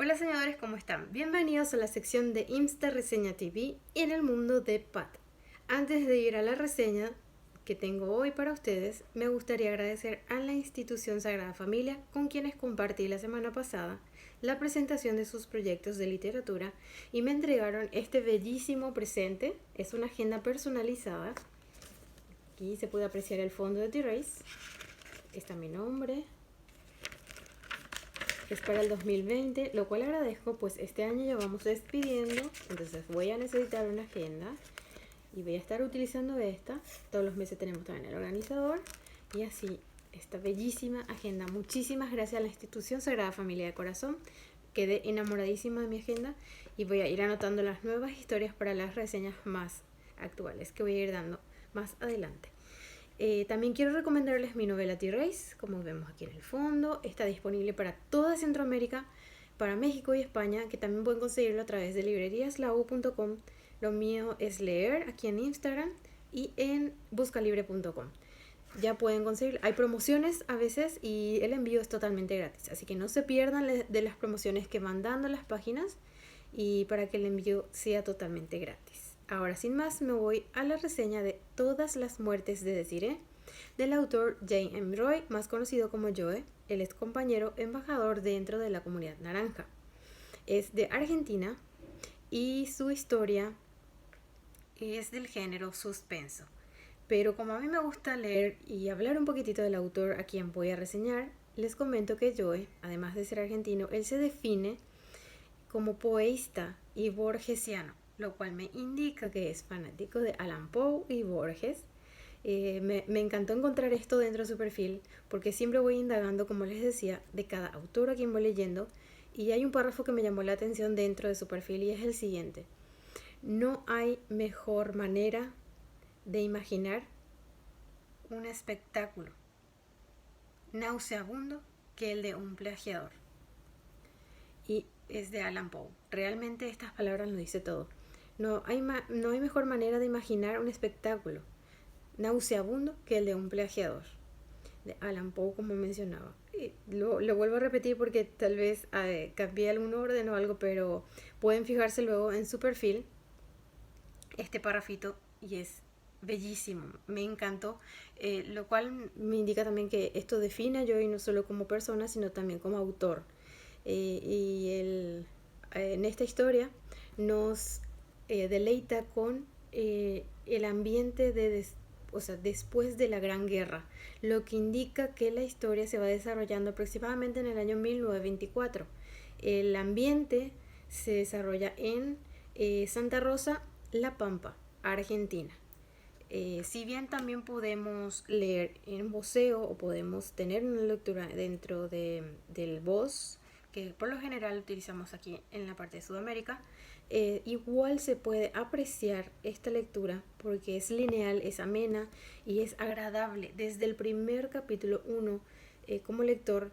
Hola soñadores, ¿cómo están? Bienvenidos a la sección de Insta Reseña TV y en el mundo de Pat. Antes de ir a la reseña que tengo hoy para ustedes, me gustaría agradecer a la institución Sagrada Familia con quienes compartí la semana pasada la presentación de sus proyectos de literatura y me entregaron este bellísimo presente. Es una agenda personalizada. Aquí se puede apreciar el fondo de T-Race. Está mi nombre. Es para el 2020, lo cual agradezco, pues este año ya vamos despidiendo, entonces voy a necesitar una agenda y voy a estar utilizando esta. Todos los meses tenemos también el organizador y así esta bellísima agenda. Muchísimas gracias a la institución Sagrada Familia de Corazón. Quedé enamoradísima de mi agenda y voy a ir anotando las nuevas historias para las reseñas más actuales que voy a ir dando más adelante. También quiero recomendarles mi novela T-Race, como vemos aquí en el fondo. Está disponible para toda Centroamérica, para México y España, que también pueden conseguirlo a través de libreriaslau.com. Lo mío es leer aquí en Instagram y en buscalibre.com. Ya pueden conseguir, hay promociones a veces y el envío es totalmente gratis, así que no se pierdan de las promociones que van dando las páginas y para que el envío sea totalmente gratis. Ahora sin más me voy a la reseña de Todas las muertes de Desiree del autor J.M. Roy, más conocido como Joe. Él es compañero embajador dentro de la comunidad naranja. Es de Argentina y su historia es del género suspenso. Pero como a mí me gusta leer y hablar un poquitito del autor a quien voy a reseñar, les comento que Joe, además de ser argentino, él se define como poeísta y borgesiano, lo cual me indica que es fanático de Allan Poe y Borges. Me encantó encontrar esto dentro de su perfil porque siempre voy indagando, como les decía, de cada autor a quien voy leyendo y hay un párrafo que me llamó la atención dentro de su perfil y es el siguiente: no hay mejor manera de imaginar un espectáculo nauseabundo que el de un plagiador. Y es de Allan Poe. Realmente estas palabras lo dice todo. No hay mejor manera de imaginar un espectáculo nauseabundo que el de un plagiador. De Allan Poe, como mencionaba. Lo vuelvo a repetir porque tal vez cambié algún orden o algo, pero pueden fijarse luego en su perfil este parrafito y es bellísimo, me encantó, lo cual me indica también que esto define a Joy no solo como persona, sino también como autor. En esta historia nos deleita con el ambiente o sea, después de la Gran Guerra, lo que indica que la historia se va desarrollando aproximadamente en el año 1924. El ambiente se desarrolla en Santa Rosa, La Pampa, Argentina. Si bien también podemos leer en voceo o podemos tener una lectura dentro del voz, que por lo general utilizamos aquí en la parte de Sudamérica, igual se puede apreciar esta lectura porque es lineal, es amena y es agradable. Desde el primer capítulo uno, como lector,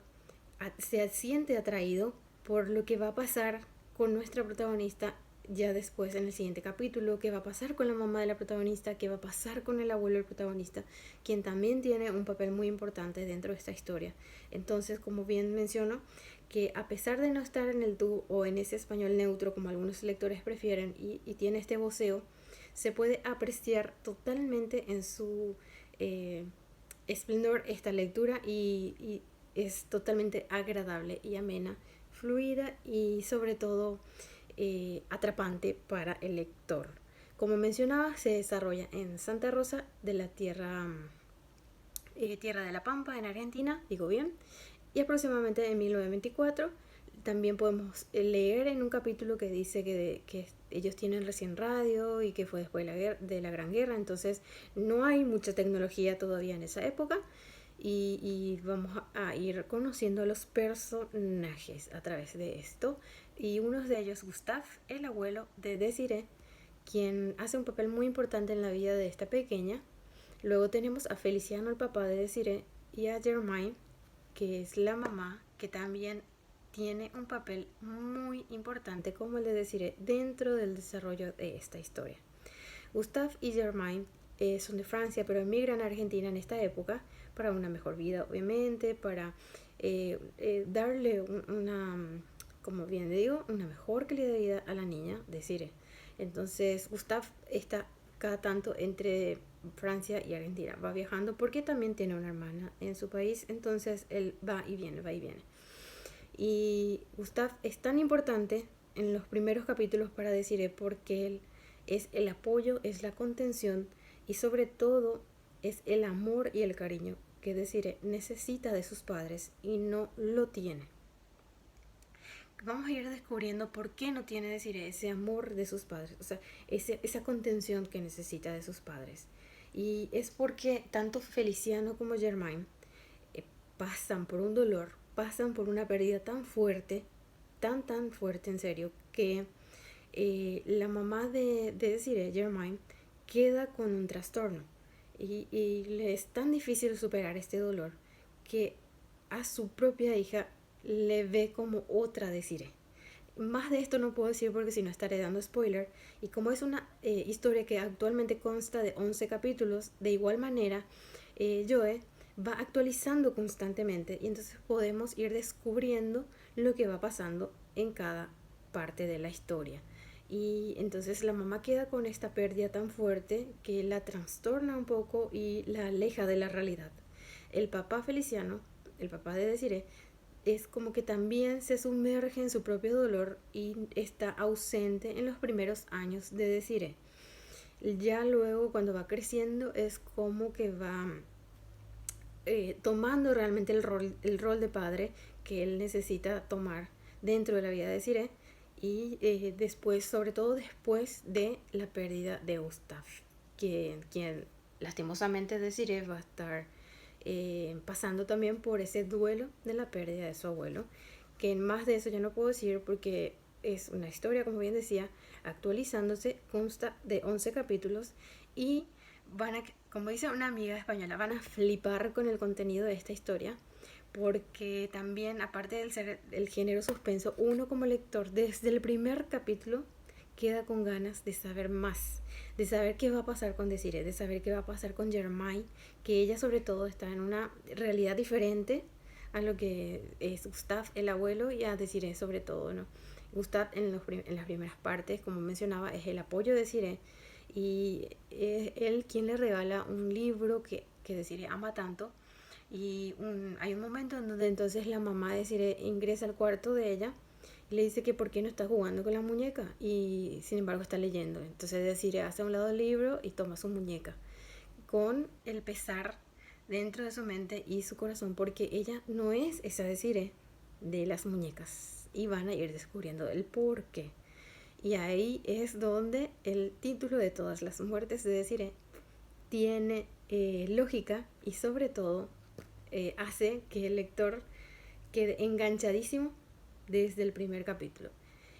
se siente atraído por lo que va a pasar con nuestra protagonista ya después en el siguiente capítulo, qué va a pasar con la mamá de la protagonista, qué va a pasar con el abuelo del protagonista, quien también tiene un papel muy importante dentro de esta historia. Entonces, como bien menciono, que a pesar de no estar en el tú o en ese español neutro como algunos lectores prefieren y tiene este voceo, se puede apreciar totalmente en su esplendor esta lectura y es totalmente agradable y amena, fluida y sobre todo atrapante para el lector. Como mencionaba, se desarrolla en Santa Rosa de la Tierra de la Pampa, en Argentina, digo bien, y aproximadamente en 1924. También podemos leer en un capítulo que dice que ellos tienen recién radio y que fue después de la Gran Guerra, entonces no hay mucha tecnología todavía en esa época. Y vamos a ir conociendo a los personajes a través de esto. Y uno de ellos, Gustave, el abuelo de Desiree, quien hace un papel muy importante en la vida de esta pequeña. Luego tenemos a Feliciano, el papá de Desiree, y a Germaine, que es la mamá, que también tiene un papel muy importante como el de Desiree dentro del desarrollo de esta historia. Gustave y Germaine son de Francia, pero emigran a Argentina en esta época para una mejor vida, obviamente, para darle una como bien digo, una mejor calidad de vida a la niña, Desiree. Entonces Gustave está cada tanto entre Francia y Argentina, va viajando porque también tiene una hermana en su país, entonces él va y viene, va y viene. Y Gustave es tan importante en los primeros capítulos para Desiree porque él es el apoyo, es la contención y sobre todo es el amor y el cariño que Desiree necesita de sus padres y no lo tiene. Vamos a ir descubriendo por qué no tiene Desiree ese amor de sus padres, o sea, esa contención que necesita de sus padres. Y es porque tanto Feliciano como Germain pasan por un dolor, pasan por una pérdida tan fuerte, tan fuerte en serio, que la mamá de Desiree, Germain, queda con un trastorno. Y le es tan difícil superar este dolor que a su propia hija le ve como otra Desiree. Más de esto no puedo decir porque si no estaré dando spoiler. Y como es una historia que actualmente consta de 11 capítulos, de igual manera, Joe va actualizando constantemente y entonces podemos ir descubriendo lo que va pasando en cada parte de la historia. Y entonces la mamá queda con esta pérdida tan fuerte que la trastorna un poco y la aleja de la realidad. El papá Feliciano, el papá de Desiree, es como que también se sumerge en su propio dolor y está ausente en los primeros años de Desiree. Ya luego cuando va creciendo es como que va tomando realmente el rol de padre que él necesita tomar dentro de la vida de Desiree y después, sobre todo después de la pérdida de Gustave, quien lastimosamente Desiree va a estar pasando también por ese duelo de la pérdida de su abuelo, que en más de eso ya no puedo decir porque es una historia, como bien decía, actualizándose, consta de 11 capítulos y van a, como dice una amiga española, van a flipar con el contenido de esta historia porque también, aparte del ser el género suspenso, uno como lector desde el primer capítulo queda con ganas de saber más, de saber qué va a pasar con Desiree, de saber qué va a pasar con Germain, que ella sobre todo está en una realidad diferente a lo que es Gustave, el abuelo, y a Desiree sobre todo, ¿no? Gustave en las primeras partes, como mencionaba, es el apoyo de Desiree y es él quien le regala un libro que Desiree ama tanto. Y hay un momento en donde entonces la mamá de Desiree ingresa al cuarto de ella y le dice que por qué no está jugando con la muñeca y sin embargo está leyendo. Entonces Desiree hace a un lado el libro y toma su muñeca con el pesar dentro de su mente y su corazón porque ella no es esa Desiree de las muñecas y van a ir descubriendo el por qué. Y ahí es donde el título de Todas las muertes de Desiree tiene lógica y sobre todo hace que el lector quede enganchadísimo desde el primer capítulo.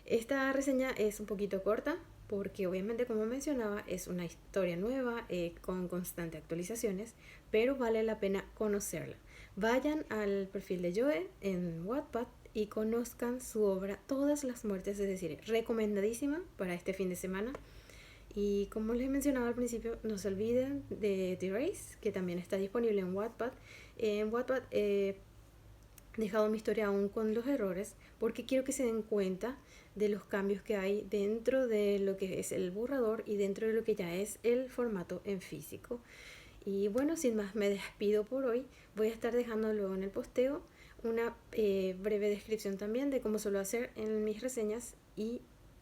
Esta reseña es un poquito corta porque obviamente, como mencionaba, es una historia nueva con constantes actualizaciones, pero vale la pena conocerla. Vayan al perfil de Joe en Wattpad y conozcan su obra Todas las muertes de Desiree. Recomendadísima para este fin de semana. Y como les mencionaba al principio, no se olviden de The Race, que también está disponible en Wattpad. En Wattpad he dejado mi historia aún con los errores porque quiero que se den cuenta de los cambios que hay dentro de lo que es el borrador y dentro de lo que ya es el formato en físico. Y bueno, sin más me despido por hoy. Voy a estar dejando luego en el posteo una breve descripción también de cómo suelo hacer en mis reseñas y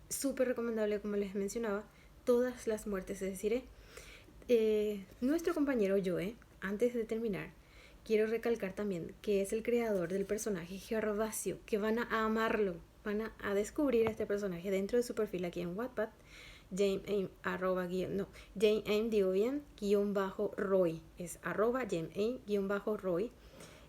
súper recomendable, como les mencionaba, Todas las muertes de Desiree. Nuestro compañero Joe, antes de terminar, quiero recalcar también que es el creador del personaje Gervasio, que van a amarlo, van a descubrir a este personaje dentro de su perfil aquí en Wattpad, Jane Aim, digo bien, _Roy, es @JameAim_Roy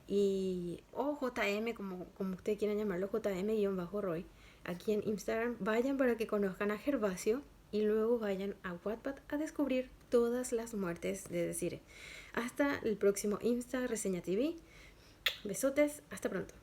y o JM, como ustedes quieran llamarlo, JM_Roy, aquí en Instagram. Vayan para que conozcan a Gervasio y luego vayan a Wattpad a descubrir Todas las muertes de Desiree. Hasta el próximo Insta Reseña TV. Besotes, hasta pronto.